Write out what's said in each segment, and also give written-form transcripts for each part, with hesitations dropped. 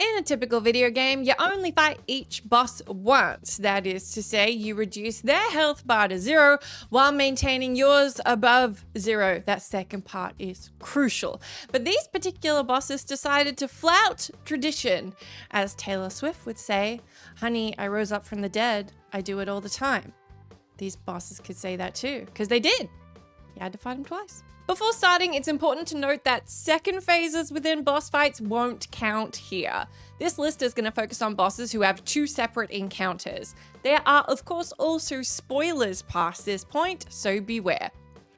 In a typical video game, you only fight each boss once. That is to say, you reduce their health bar to 0 while maintaining yours above 0. That second part is crucial. But these particular bosses decided to flout tradition. As Taylor Swift would say, "Honey, I rose up from the dead. I do it all the time." These bosses could say that too, because they did. You had to fight them twice. Before starting, it's important to note that second phases within boss fights won't count here. This list is going to focus on bosses who have 2 separate encounters. There are, of course, also spoilers past this point, so beware.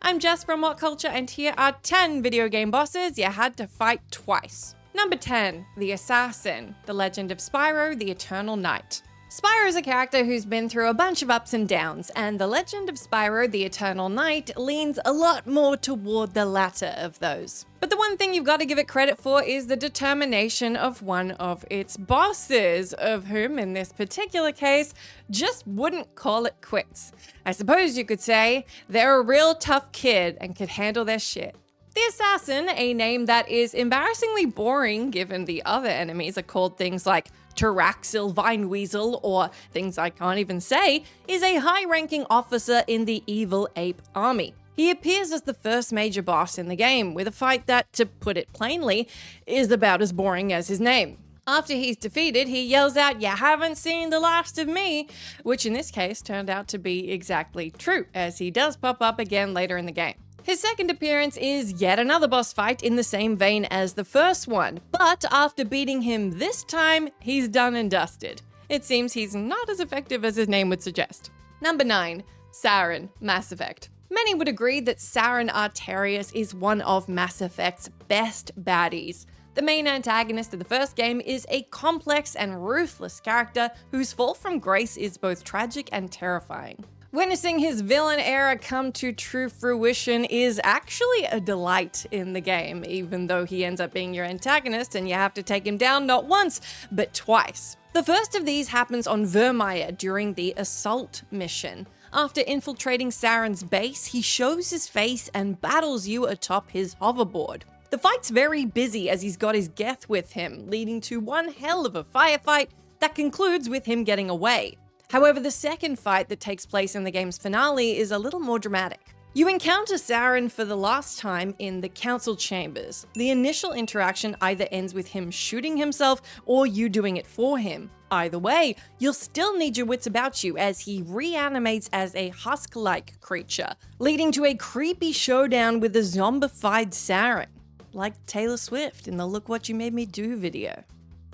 I'm Jess from WhatCulture, and here are 10 video game bosses you had to fight twice. Number 10, the Assassin, The Legend of Spyro, the Eternal Knight. Spyro is a character who's been through a bunch of ups and downs, and The Legend of Spyro, the Eternal Knight leans a lot more toward the latter of those. But the one thing you've got to give it credit for is the determination of one of its bosses, of whom, in this particular case, just wouldn't call it quits. I suppose you could say they're a real tough kid and could handle their shit. The Assassin, a name that is embarrassingly boring given the other enemies are called things like Tyraxil Vineweasel or things I can't even say, is a high-ranking officer in the Evil Ape Army. He appears as the first major boss in the game, with a fight that, to put it plainly, is about as boring as his name. After he's defeated, he yells out, "You haven't seen the last of me," which in this case turned out to be exactly true, as he does pop up again later in the game. His second appearance is yet another boss fight in the same vein as the first one, but after beating him this time, he's done and dusted. It seems he's not as effective as his name would suggest. Number 9, Saren, Mass Effect. Many would agree that Saren Arterius is one of Mass Effect's best baddies. The main antagonist of the first game is a complex and ruthless character whose fall from grace is both tragic and terrifying. Witnessing his villain era come to true fruition is actually a delight in the game, even though he ends up being your antagonist and you have to take him down not once, but twice. The first of these happens on Vermeer during the Assault mission. After infiltrating Saren's base, he shows his face and battles you atop his hoverboard. The fight's very busy as he's got his Geth with him, leading to one hell of a firefight that concludes with him getting away. However, the second fight that takes place in the game's finale is a little more dramatic. You encounter Saren for the last time in the council chambers. The initial interaction either ends with him shooting himself or you doing it for him. Either way, you'll still need your wits about you as he reanimates as a husk-like creature, leading to a creepy showdown with a zombified Saren, like Taylor Swift in the Look What You Made Me Do video.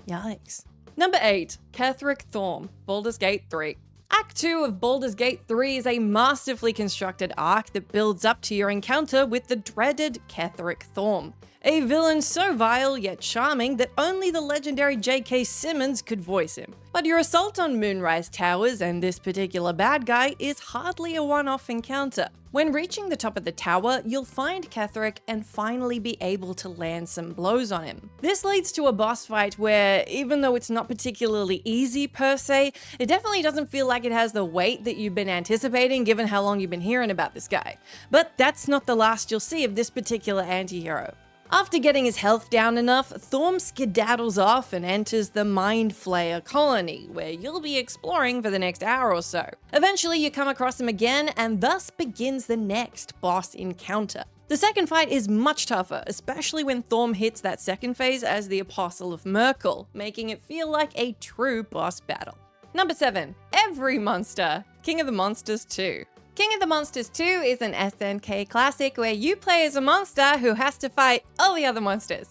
Yikes. Number 8, Ketheric Thorm, Baldur's Gate 3. Act 2 of Baldur's Gate 3 is a masterfully constructed arc that builds up to your encounter with the dreaded Ketheric Thorm, a villain so vile yet charming that only the legendary J.K. Simmons could voice him. But your assault on Moonrise Towers and this particular bad guy is hardly a one-off encounter. When reaching the top of the tower, you'll find Ketheric and finally be able to land some blows on him. This leads to a boss fight where, even though it's not particularly easy per se, it definitely doesn't feel like it has the weight that you've been anticipating given how long you've been hearing about this guy. But that's not the last you'll see of this particular anti-hero. After getting his health down enough, Thorm skedaddles off and enters the Mind Flayer colony, where you'll be exploring for the next hour or so. Eventually, you come across him again, and thus begins the next boss encounter. The second fight is much tougher, especially when Thorm hits that second phase as the Apostle of Merkel, making it feel like a true boss battle. Number 7, Every Monster, King of the Monsters 2. King of the Monsters 2 is an SNK classic where you play as a monster who has to fight all the other monsters.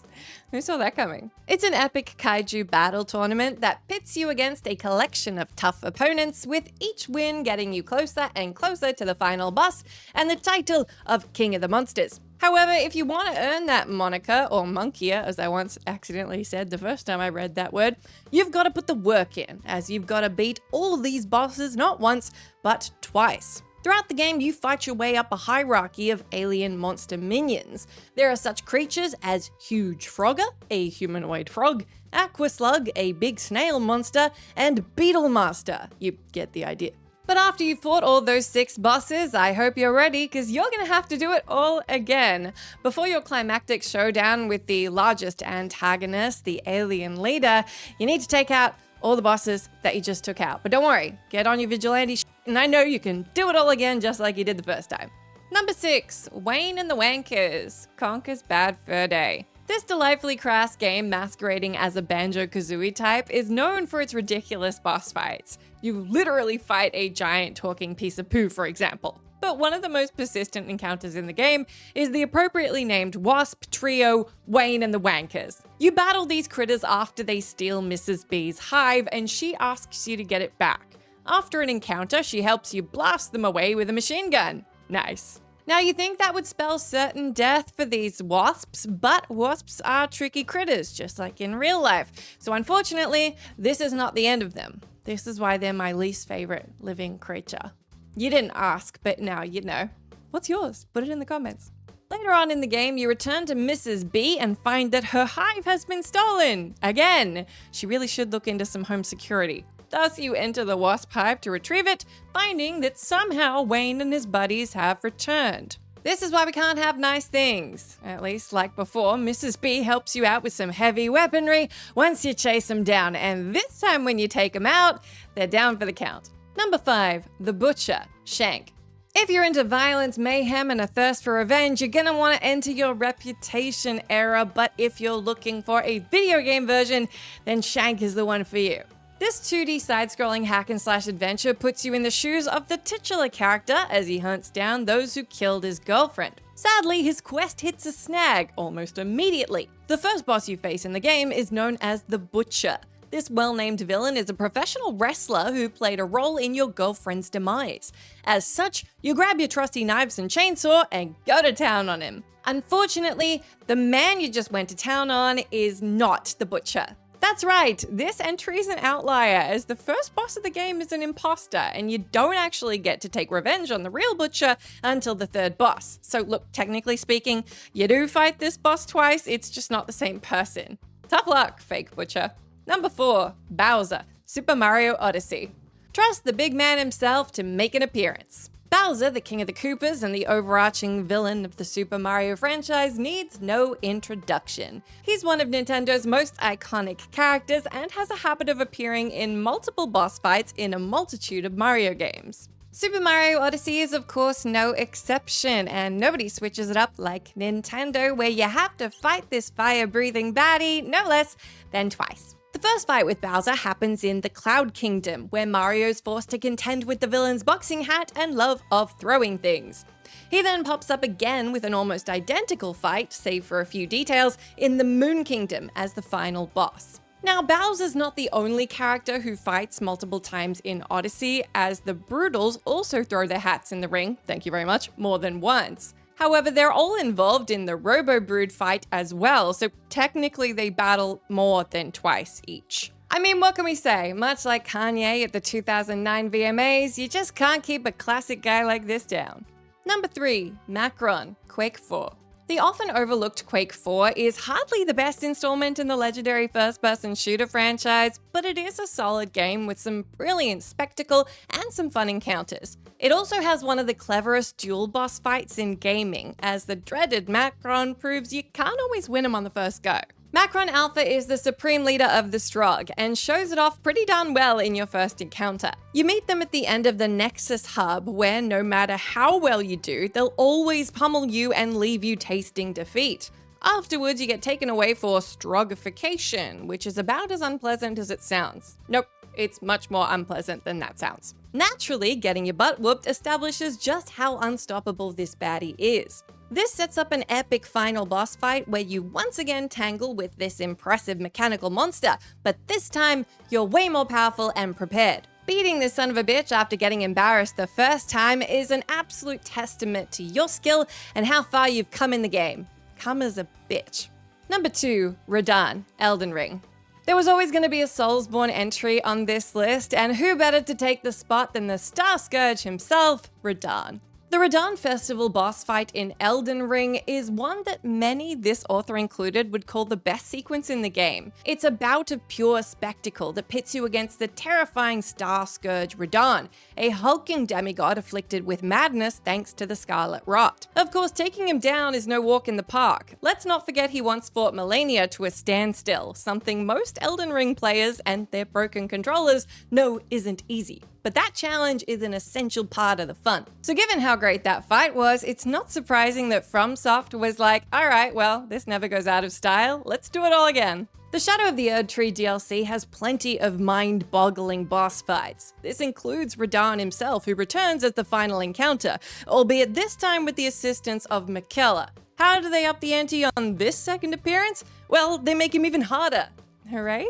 Who saw that coming? It's an epic kaiju battle tournament that pits you against a collection of tough opponents, with each win getting you closer and closer to the final boss and the title of King of the Monsters. However, if you want to earn that moniker, or monkia, as I once accidentally said the first time I read that word, you've got to put the work in, as you've got to beat all these bosses not once, but twice. Throughout the game, you fight your way up a hierarchy of alien monster minions. There are such creatures as Huge Frogger, a humanoid frog, Aquaslug, a big snail monster, and Beetle Master. You get the idea. But after you've fought all those 6 bosses, I hope you're ready, because you're going to have to do it all again. Before your climactic showdown with the largest antagonist, the alien leader, you need to take out all the bosses that you just took out. But don't worry, get on your vigilante and I know you can do it all again just like you did the first time. Number 6, Wayne and the Wankers, Conker's Bad Fur Day. This delightfully crass game masquerading as a Banjo-Kazooie type is known for its ridiculous boss fights. You literally fight a giant talking piece of poo, for example. But one of the most persistent encounters in the game is the appropriately named Wasp Trio, Wayne and the Wankers. You battle these critters after they steal Mrs. B's hive, and she asks you to get it back. After an encounter, she helps you blast them away with a machine gun. Nice. Now, you think that would spell certain death for these wasps, but wasps are tricky critters, just like in real life. So unfortunately, this is not the end of them. This is why they're my least favorite living creature. You didn't ask, but now you know. What's yours? Put it in the comments. Later on in the game, you return to Mrs. B and find that her hive has been stolen. Again, she really should look into some home security. Thus, you enter the wasp hive to retrieve it, finding that somehow Wayne and his buddies have returned. This is why we can't have nice things. At least, like before, Mrs. B helps you out with some heavy weaponry once you chase them down, and this time when you take them out, they're down for the count. Number 5, The Butcher, Shank. If you're into violence, mayhem, and a thirst for revenge, you're gonna want to enter your Reputation era, but if you're looking for a video game version, then Shank is the one for you. This 2D side-scrolling hack-and-slash adventure puts you in the shoes of the titular character as he hunts down those who killed his girlfriend. Sadly, his quest hits a snag almost immediately. The first boss you face in the game is known as the Butcher. This well-named villain is a professional wrestler who played a role in your girlfriend's demise. As such, you grab your trusty knives and chainsaw and go to town on him. Unfortunately, the man you just went to town on is not the Butcher. That's right, this entry is an outlier, as the first boss of the game is an imposter, and you don't actually get to take revenge on the real Butcher until the 3rd boss. So look, technically speaking, you do fight this boss twice, it's just not the same person. Tough luck, fake Butcher. Number 4, Bowser, Super Mario Odyssey. Trust the big man himself to make an appearance. Bowser, the king of the Koopas and the overarching villain of the Super Mario franchise, needs no introduction. He's one of Nintendo's most iconic characters and has a habit of appearing in multiple boss fights in a multitude of Mario games. Super Mario Odyssey is of course no exception, and nobody switches it up like Nintendo, where you have to fight this fire-breathing baddie no less than twice. The first fight with Bowser happens in the Cloud Kingdom, where Mario's forced to contend with the villain's boxing hat and love of throwing things. He then pops up again with an almost identical fight, save for a few details, in the Moon Kingdom as the final boss. Now, Bowser's not the only character who fights multiple times in Odyssey, as the Broodals also throw their hats in the ring, thank you very much, more than once. However, they're all involved in the Robo-Brood fight as well, so technically they battle more than twice each. I mean, what can we say? Much like Kanye at the 2009 VMAs, you just can't keep a classic guy like this down. Number 3, Makron, Quake 4. The often overlooked Quake 4 is hardly the best installment in the legendary first-person shooter franchise, but it is a solid game with some brilliant spectacle and some fun encounters. It also has one of the cleverest dual boss fights in gaming, as the dreaded Makron proves you can't always win him on the first go. Makron Alpha is the supreme leader of the Strogg, and shows it off pretty darn well in your first encounter. You meet them at the end of the Nexus Hub, where no matter how well you do, they'll always pummel you and leave you tasting defeat. Afterwards, you get taken away for Stroggification, which is about as unpleasant as it sounds. Nope, it's much more unpleasant than that sounds. Naturally, getting your butt whooped establishes just how unstoppable this baddie is. This sets up an epic final boss fight where you once again tangle with this impressive mechanical monster, but this time, you're way more powerful and prepared. Beating this son of a bitch after getting embarrassed the first time is an absolute testament to your skill and how far you've come in the game. Come as a bitch. Number 2, Radahn, Elden Ring. There was always going to be a Soulsborne entry on this list, and who better to take the spot than the Starscourge himself, Radahn. The The Radahn Festival boss fight in Elden Ring is one that many, this author included, would call the best sequence in the game. It's a bout of pure spectacle that pits you against the terrifying Starscourge Radahn, a hulking demigod afflicted with madness thanks to the Scarlet Rot. Of course, taking him down is no walk in the park. Let's not forget he once fought Malenia to a standstill, something most Elden Ring players and their broken controllers know isn't easy. But that challenge is an essential part of the fun. So given how great that fight was, it's not surprising that FromSoft was like, alright, well, this never goes out of style, let's do it all again. The Shadow of the Erdtree DLC has plenty of mind-boggling boss fights. This includes Radahn himself, who returns as the final encounter, albeit this time with the assistance of Makron. How do they up the ante on this second appearance? Well, they make him even harder. Hooray?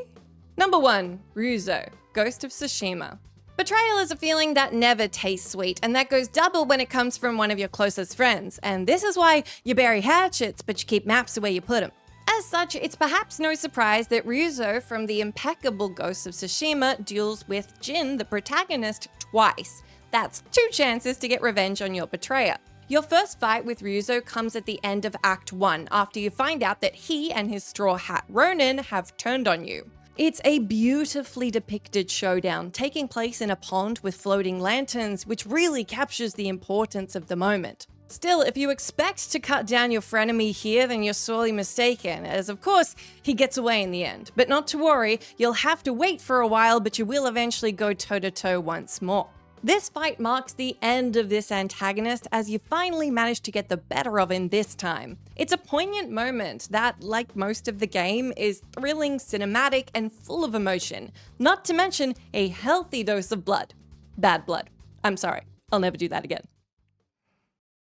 Number 1, Ryuzo, Ghost of Tsushima. Betrayal is a feeling that never tastes sweet, and that goes double when it comes from one of your closest friends, and this is why you bury hatchets, but you keep maps the way you put them. As such, it's perhaps no surprise that Ryuzo from the impeccable Ghost of Tsushima duels with Jin, the protagonist, twice. That's 2 chances to get revenge on your betrayer. Your first fight with Ryuzo comes at the end of Act 1, after you find out that he and his Straw Hat Ronin have turned on you. It's a beautifully depicted showdown taking place in a pond with floating lanterns, which really captures the importance of the moment. Still, if you expect to cut down your frenemy here, then you're sorely mistaken, as of course, he gets away in the end. But not to worry, you'll have to wait for a while, but you will eventually go toe-to-toe once more. This fight marks the end of this antagonist as you finally manage to get the better of him this time. It's a poignant moment that, like most of the game, is thrilling, cinematic, and full of emotion. Not to mention a healthy dose of blood. Bad blood. I'm sorry, I'll never do that again.